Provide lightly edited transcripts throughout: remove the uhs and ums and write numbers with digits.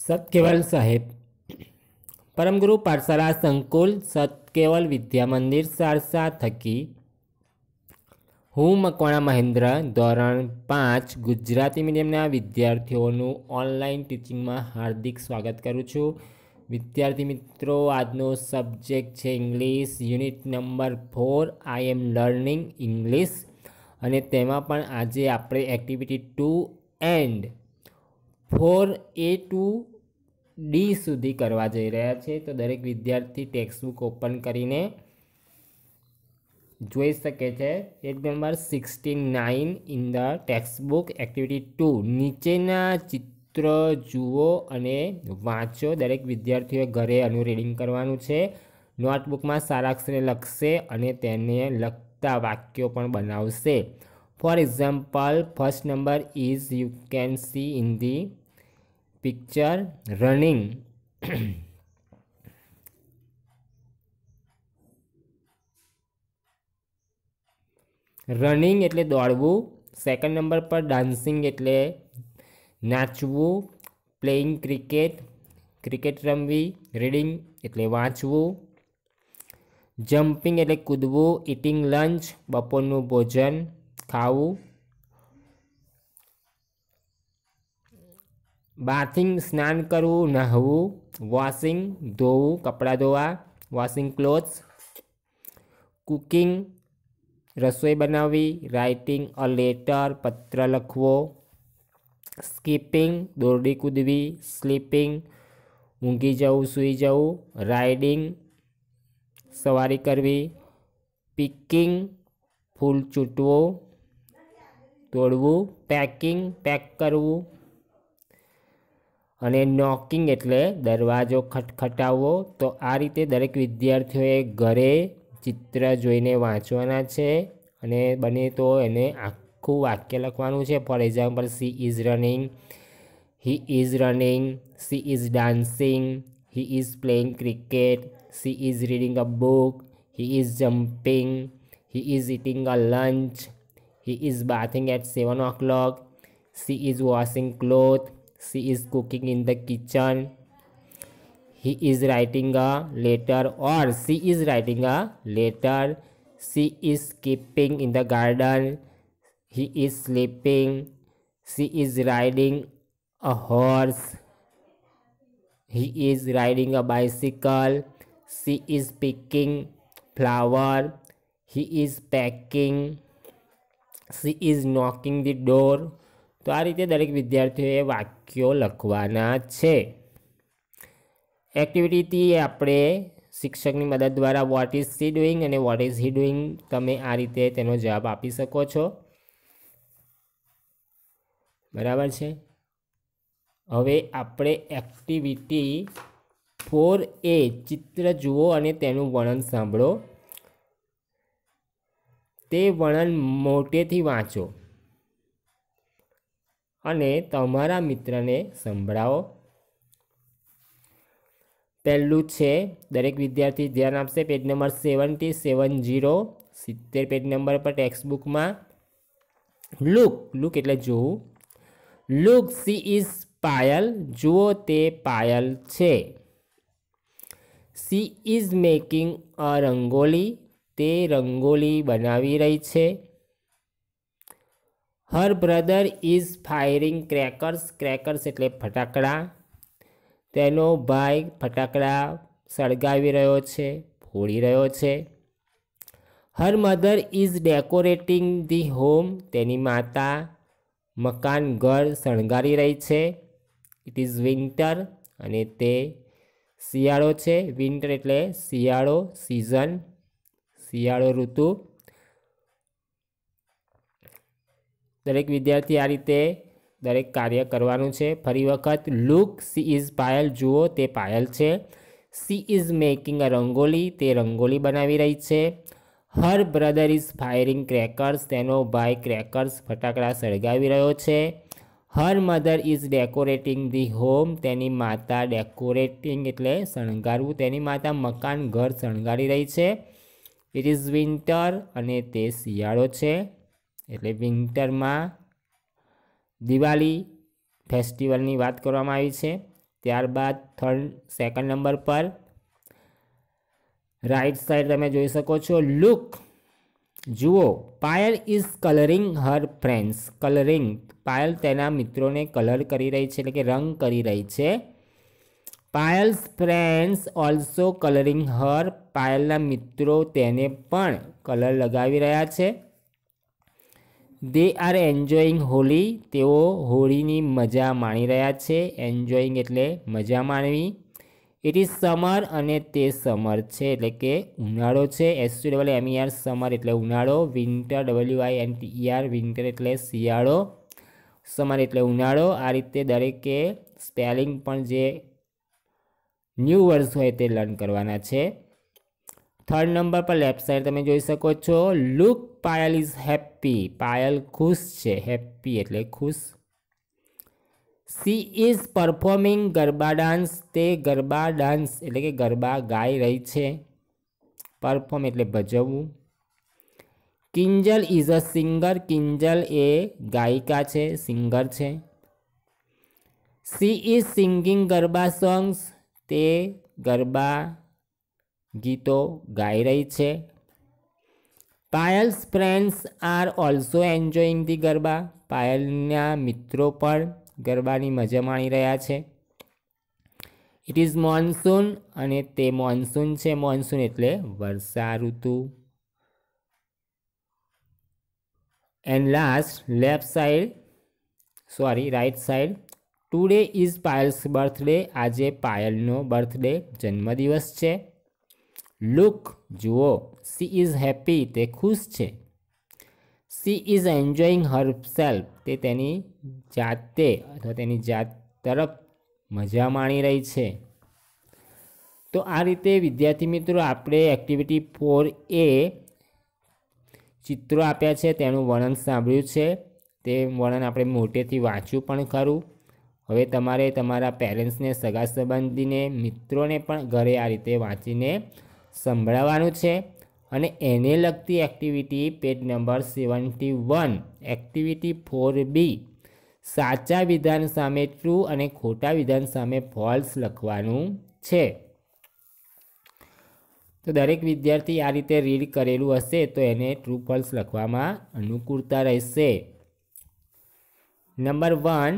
સતકેવલ સાહેબ પરમગુરુ પાઠશાળા સંકુલ સતકેવલ વિદ્યા મંદિર સારસા થકી હું મકવાણા મહેન્દ્ર ધોરણ 5 ગુજરાતી મીડિયમના વિદ્યાર્થીઓનું ઓનલાઈન ટીચિંગમાં હાર્દિક સ્વાગત કરું છું। વિદ્યાર્થી મિત્રો, આજનો સબ્જેક્ટ છે English, unit number 4 I am learning English, અને તેમાં પણ આજે આપણે activity 2 and 4A to D સુધી કરવા જઈ રહ્યા છે। તો દરેક વિદ્યાર્થી ટેક્સ્ટબુક ઓપન કરીને જોઈ શકે છે। Page number 69 in the textbook activity 2 નીચેના ચિત્ર જુઓ અને વાંચો। દરેક વિદ્યાર્થીઓએ ઘરે આનું રીડિંગ કરવાનું છે। નોટબુકમાં સારા અક્ષરે લખશે અને તેને લખતા વાક્યો પણ બનાવશે। For example, first number is you can see in the picture running. Running એટલે દોડવું। સેકન્ડ નંબર પર ડાન્સિંગ એટલે નાચવું। પ્લેઇંગ ક્રિકેટ, ક્રિકેટ રમવી। રીડિંગ એટલે વાંચવું। જમ્પિંગ એટલે કૂદવું। ઇટિંગ લંચ, બપોરનું ભોજન ખાવું। બાથિંગ સ્નાન કરવું, નહાવું। વોશિંગ ધોવું, કપડાં ધોવા। Washing clothes. કુકિંગ રસોઈ બનાવવી। રાઇટિંગ અ લેટર પત્ર લખવો। સ્કીપિંગ દોરડી કૂદવી। સ્લીપિંગ ઊંઘી જવું, સૂઈ જવું। રાઇડિંગ સવારી કરવી। પિકિંગ ફૂલ ચૂંટવું, તોડવું। પેકિંગ પેક કરવું, અને નોકિંગ એટલે દરવાજો ખટખટાવવો। તો આ રીતે દરેક વિદ્યાર્થીઓએ ઘરે ચિત્ર જોઈને વાંચવાના છે અને બને તો એને આખું વાક્ય લખવાનું છે। For example, she is running, he is running, she is dancing, he is playing cricket, she is reading a book, he is jumping, he is eating a lunch, he is bathing at 7 o'clock, she is washing clothes, she is cooking in the kitchen, he is writing a letter or she is writing a letter, she is skipping in the garden, he is sleeping, she is riding a horse, he is riding a bicycle, she is picking flower, he is packing, she is knocking the door। તો આ રીતે દરેક વિદ્યાર્થીઓએ વાક્યો લખવાના છે। એક્ટિવિટીથી આપણે શિક્ષકની મદદ દ્વારા વોટ ઇઝ સી ડુઈંગ અને વોટ ઇઝ હી ડુઈંગ તમે આ રીતે તેનો જવાબ આપી શકો છો। બરાબર છે। હવે આપણે એક્ટિવિટી 4A ચિત્ર જુઓ અને તેનું વર્ણન સાંભળો। તે વર્ણન મોટેથી વાંચો અને તમારા મિત્રને સંભળાવો। પહેલું છે, દરેક વિદ્યાર્થી ધ્યાન આપશે, પેજ નંબર 70 70 પેજ નંબર પર ટેક્સ્ટબુકમાં લુક એટલે જોવું। લુક સી ઇઝ પાયલ, જુઓ તે પાયલ છે। She is making a rangoli, તે રંગોલી બનાવી રહી છે। હર brother is firing crackers, crackers એટલે ફટાકડા, તેનો ભાઈ ફટાકડા સળગાવી રહ્યો છે, ફોડી રહ્યો છે। Her mother is decorating the home, તેની માતા મકાન ઘર શણગારી રહી છે। ઇટ ઇઝ વિન્ટર, અને તે શિયાળો છે। વિન્ટર એટલે શિયાળો, સિઝન, શિયાળો ઋતુ। દરેક વિદ્યાર્થી આ રીતે દરેક કાર્ય કરવાનું છે। ફરી વખત, લુક સી ઇઝ પાયલ, જુઓ તે પાયલ છે। She is making a rangoli, તે રંગોલી બનાવી રહી છે। હર બ્રધર ઇઝ ફાયરિંગ ક્રેકર્સ, તેનો ભાઈ ક્રેકર્સ ફટાકડા સળગાવી રહ્યો છે। Her mother is decorating the home, તેની માતા ડેકોરેટિંગ એટલે શણગારવું, તેની માતા મકાન ઘર શણગારી રહી છે। ઇટ ઇઝ વિન્ટર, અને તે શિયાળો છે, એટલે વિન્ટરમાં દિવાળી ફેસ્ટિવલની વાત કરવામાં આવી છે। ત્યારબાદ સેકન્ડ નંબર પર રાઈટ સાઈડ તમે જોઈ શકો છો, લુક, જુઓ, Payal is colouring her friends. Colouring, Payal તેના મિત્રોને કલર કરી રહી છે, એટલે કે રંગ કરી રહી છે. પાયલ્સ ફ્રેન્ડ્સ ઓલ્સો કલરિંગ હર. પાયલના મિત્રો તેને પણ કલર લગાવી રહ્યા છે. They are enjoying Holi. તેઓ હોળીની મજા માણી રહ્યા છે. એન્જોઈંગ એટલે મજા માણવી. ઇટ ઇઝ સમર, અને તે સમર છે એટલે કે ઉનાળો છે. SUMMER સમર એટલે ઉનાળો. વિન્ટર WINTER વિન્ટર એટલે શિયાળો. સમર એટલે ઉનાળો. આ રીતે દરેકે સ્પેલિંગ પણ જે ન્યૂ વર્ડ્સ હોય તે લર્ન કરવાના છે. થર્ડ નંબર પર લેફ્ટ સાઈડ તમે જોઈ શકો છો, look, Payal is happy. Payal ખુશ છે. હેપી એટલે ખુશ. She is performing garba dance. તે ગરબા ડાન્સ એટલે કે ગરબા ગાઈ રહી છે. પરફોર્મ એટલે ભજવવું. Kinjal is a singer. Kinjal એ ગાયિકા છે, સિંગર છે. She is singing garba songs. તે ગરબા ગીતો ગાઈ રહી છે. Payal's friends are also enjoying the garba. પાયલના મિત્રો પણ ગરબાની મજા માણી રહ્યા છે. ઇટ ઇઝ મોન્સૂન, અને તે મોન્સૂન છે. મોન્સૂન એટલે વર્ષા ઋતુ. And last right side, today is Payal's birthday. આજે પાયલનો બર્થડે જન્મદિવસ છે. લુક, જુઓ, સી ઇઝ હેપી. તે ખુશ છે. She is enjoying herself. તે તેની જાતે અથવા તેની જાત તરફ મજા માણી રહી છે. તો આ રીતે વિદ્યાર્થી મિત્રો આપણે એક્ટિવિટી 4A ચિત્રો આપ્યા છે તેનું વર્ણન સાંભળ્યું છે. તે વર્ણન આપણે મોટેથી વાંચ્યું પણ ખરું. હવે તમારે તમારા પેરેન્ટ્સને, સગા સંબંધીને, મિત્રોને પણ ઘરે આ રીતે વાંચીને સંભળાવવાનું છે. અને એને લગતી activity page number 71 activity 4B સાચા વિધાન સામે ટ્રુ અને ખોટા વિધાન સામે ફોલ્સ લખવાનું છે. તો દરેક વિદ્યાર્થી આ રીતે રીડ કરેલું હશે તો એને ટ્રુ ફોલ્સ લખવામાં અનુકૂળતા રહેશે. Number 1,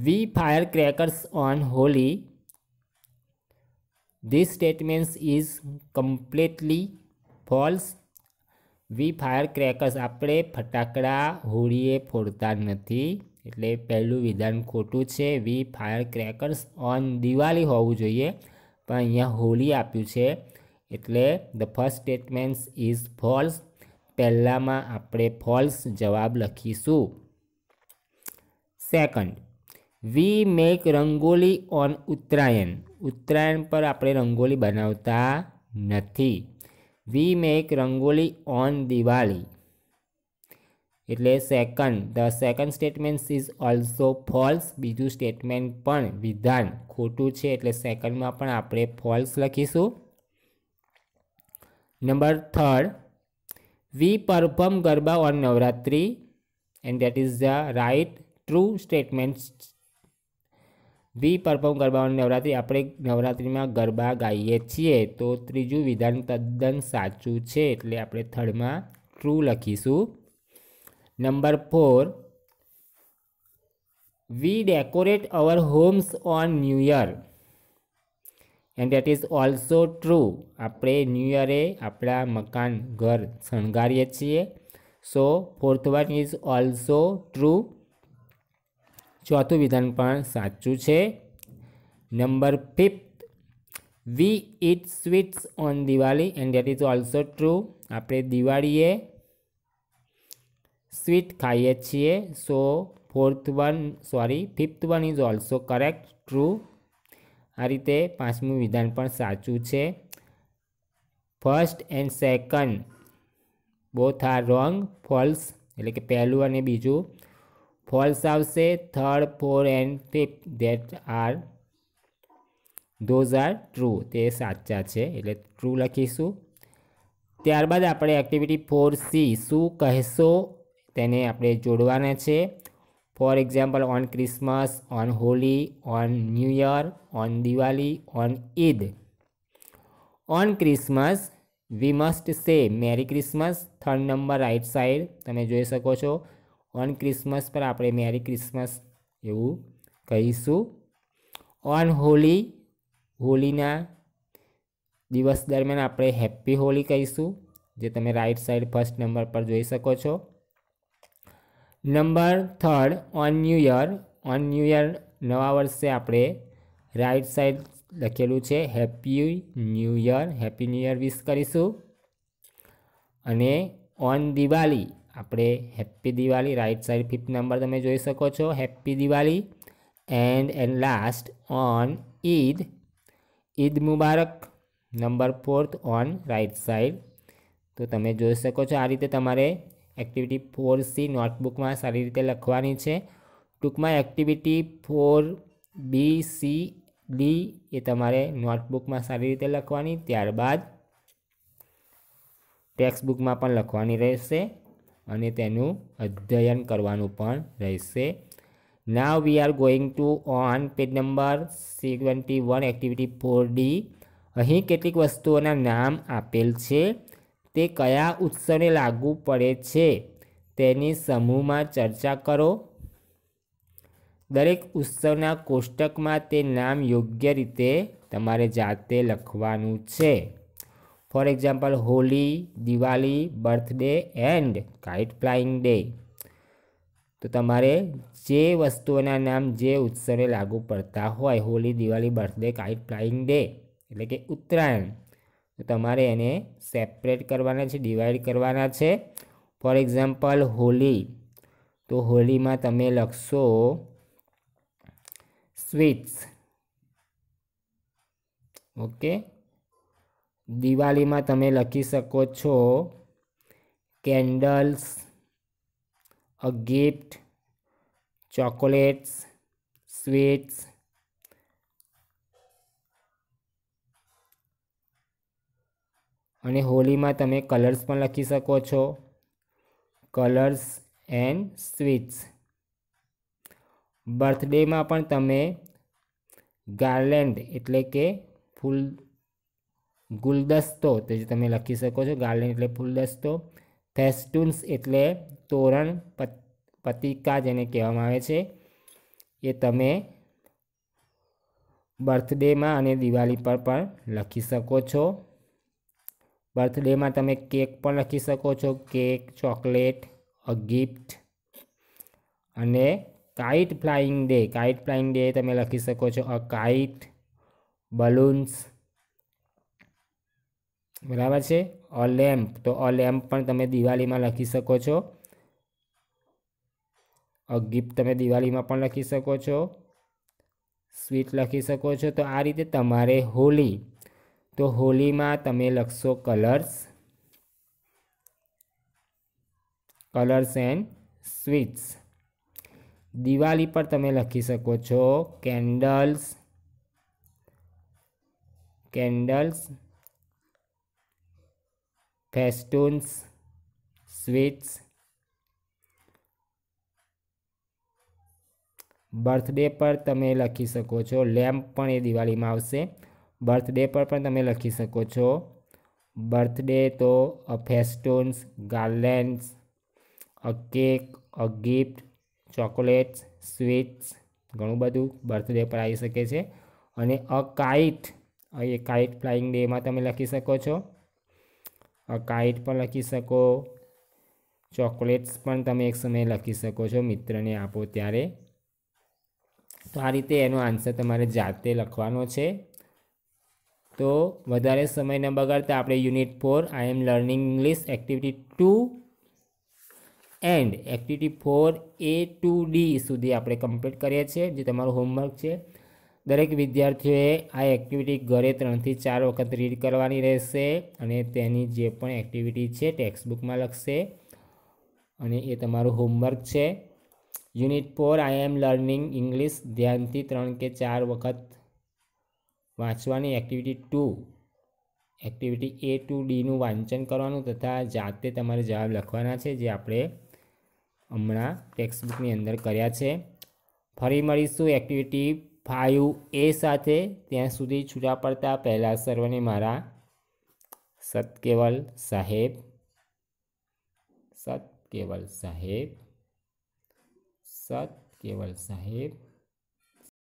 we fire crackers on Holi. This statement is completely false. We fire crackers, આપણે ફટાકડા હોળીએ ફોડતા નથી, એટલે પહેલું વિધાન ખોટું છે. We fire crackers on Diwali હોવું જોઈએ, પણ અહીંયા હોળી આપ્યું છે એટલે the first statement is false. પહેલામાં આપણે ફોલ્સ જવાબ લખીશું. Second, we make rangoli on Uttarayan. Uttarayan પર આપણે રંગોલી બનાવતા નથી. We make rangoli on Diwali. એટલે the second statement is also false. બીજું સ્ટેટમેન્ટ પણ વિધાન ખોટું છે એટલે સેકન્ડમાં પણ આપણે ફોલ્સ લખીશું. Number 3, V perform garba on Navratri and that is the write true statement. V perform garba on Navratri, આપણે નવરાત્રિમાં ગરબા ગાઈએ છીએ, તો ત્રીજું વિધાન તદ્દન સાચું છે એટલે આપણે થર્ડમાં ટ્રુ લખીશું. Number 4, we decorate our homes on new year and that is also true. આપણે ન્યૂ યરે આપણા મકાન, ઘર શણગારીએ છીએ. So fourth one is also true. ચોથું વિધાન પણ સાચું છે. Number 5, we eat sweets on Diwali and that is also true. આપણે દિવાળીએ સ્વીટ ખાઈએ છીએ. So fifth one is also correct, true. આ રીતે પાંચમું વિધાન પણ સાચું છે. First and second both are wrong, false, એટલે કે પહેલું અને બીજું ફોલ્સ આવશે. Third, fourth and fifth those are true, તે સાચા છે એટલે ટ્રુ લખીશું. ત્યારબાદ આપણે એક્ટિવિટી 4C શું કહેશો તેને આપણે જોડવાના છે. For example on Christmas, on Holi, on new year, on Diwali, on Eid. On Christmas we must સે merry Christmas. 3rd number right side તમે જોઈ શકો છો. ઓન ક્રિસમસ પર આપણે મેરી ક્રિસમસ એવું કહીશું. ઓન હોલી, હોલીના દિવસ દરમિયાન આપણે હેપી હોલી કહીશું, જે તમે રાઈટ સાઈડ 1st નંબર પર જોઈ શકો છો. Number 3rd on new year. On new year નવા વર્ષે આપણે રાઈટ સાઈડ લખેલું છે happy new year, happy new year wish કરીશું. અને ઓન દિવાળી આપણે happy Diwali, right side 5th number તમે જોઈ શકો છો happy Diwali. And last on Eid, Eid મુબારક number 4th on right side. તો તમે જોઈ શકો છો આ રીતે તમારે એક્ટિવિટી 4C નોટબુકમાં સારી રીતે લખવાની છે. ટૂંકમાં એક્ટિવિટી 4B, C, D એ તમારે નોટબુકમાં સારી રીતે લખવાની, ત્યારબાદ ટેક્સ્ટબુકમાં પણ લખવાની રહેશે અને તેનું અધ્યયન કરવાનું પણ રહેશે. Now we are going to on page number 71 activity 4D. અહીં કેટલીક વસ્તુઓના નામ આપેલ છે. તે કયા ઉત્સવને લાગુ પડે છે તેની સમૂહમાં ચર્ચા કરો. દરેક ઉત્સવના કોષ્ટકમાં તે નામ યોગ્ય રીતે તમારે જાતે લખવાનું છે. For example Holi, Diwali, birthday and kite flying day. તો તમારે જે વસ્તુઓના નામ જે ઉત્સવને લાગુ પડતા હોય, Holi, Diwali, birthday, kite flying day એટલે કે ઉત્તરાયણ, તો તમારે એને સેપરેટ કરવાના છે, ડિવાઈડ કરવાના છે. ફોર એક્ઝામ્પલ હોલી, તો હોલીમાં તમે લખશો સ્વીટ્સ. ઓકે. દિવાળીમાં તમે લખી શકો છો કેન્ડલ્સ, અ ગિફ્ટ, ચોકોલેટ્સ, સ્વીટ્સ. અને હોલીમાં તમે કલર્સ પણ લખી શકો છો, કલર્સ એન્ડ સ્વીટ્સ. બર્થડેમાં પણ તમે ગાર્લેન્ડ એટલે કે ફૂલ ગુલદસ્તો તે તમે લખી શકો છો, ગાર્લેન્ડ એટલે ફૂલદસ્તો. ફેસ્ટૂન્સ એટલે તોરણ, પતિકા જેને કહેવામાં આવે છે, એ તમે બર્થડેમાં અને દિવાળી પર પણ લખી શકો છો. બર્થડેમાં તમે કેક પણ લખી શકો છો, કેક, ચોકલેટ, અ ગિફ્ટ. અને kite flying day, kite flying day તમે લખી શકો છો અ કાઇટ, બલૂન્સ. બરાબર છે. અ લેમ્પ, તો અ લેમ્પ પણ તમે દિવાળીમાં લખી શકો છો. અ ગિફ્ટ તમે દિવાળીમાં પણ લખી શકો છો, સ્વીટ લખી શકો છો. તો આ રીતે તમારે હોલી, તો હોલીમાં તમે લખશો colours, colours and sweets. Diwali પર તમે લખી શકો છો કેન્ડલ્સ, કેન્ડલ્સ, ફેસ્ટૂન્સ, સ્વીટ્સ. બર્થડે પર તમે લખી શકો છો લેમ્પ, પણ એ દિવાળીમાં આવશે. બર્થડે પર પણ તમે લખી શકો છો બર્થડે, તો a festoons, garlands, a cake, a gift, chocolates, sweets. ઘણું બધું બર્થડે પર આવી શકે છે. અને a kite, a kite flying ડેમાં તમે લખી શકો છો, અ કાઇટ પણ લખી શકો. ચોકલેટ્સ પણ તમે એક સમયે લખી શકો છો મિત્રને આપો ત્યારે. તો આ રીતે એનો આન્સર તમારે જાતે લખવાનો છે. તો વધારે સમય ન બગાડતા આપણે unit 4 I am learning English activity 2 and activity 4A to D સુધી આપણે કમ્પ્લીટ કરીએ છીએ, જે તમારું હોમવર્ક છે. દરેક વિદ્યાર્થીઓએ આ એક્ટિવિટી ઘરે 3 થી 4 વખત રીડ કરવાની રહેશે અને તેની જે પણ એક્ટિવિટી છે ટેક્સ્ટબુકમાં લખશે અને એ તમારું હોમવર્ક છે. Unit 4 I am learning English ધ્યાનથી 3 કે 4 વખત વાંચવાની. એક્ટિવિટી 2 એક્ટિવિટી A to Dનું વાંચન કરવાનું તથા જાતે તમારે જવાબ લખવાના છે, જે આપણે હમણાં ટેક્સ્ટબુકની અંદર કર્યા છે। ફરી મળીશું એક્ટિવિટી 5A સાથે। ત્યાં સુધી છૂટા પડતા પહેલાં સર્વને મારા સતકેવલ સાહેબ, સતકેવલ સાહેબ, સતકેવલ સાહેબ।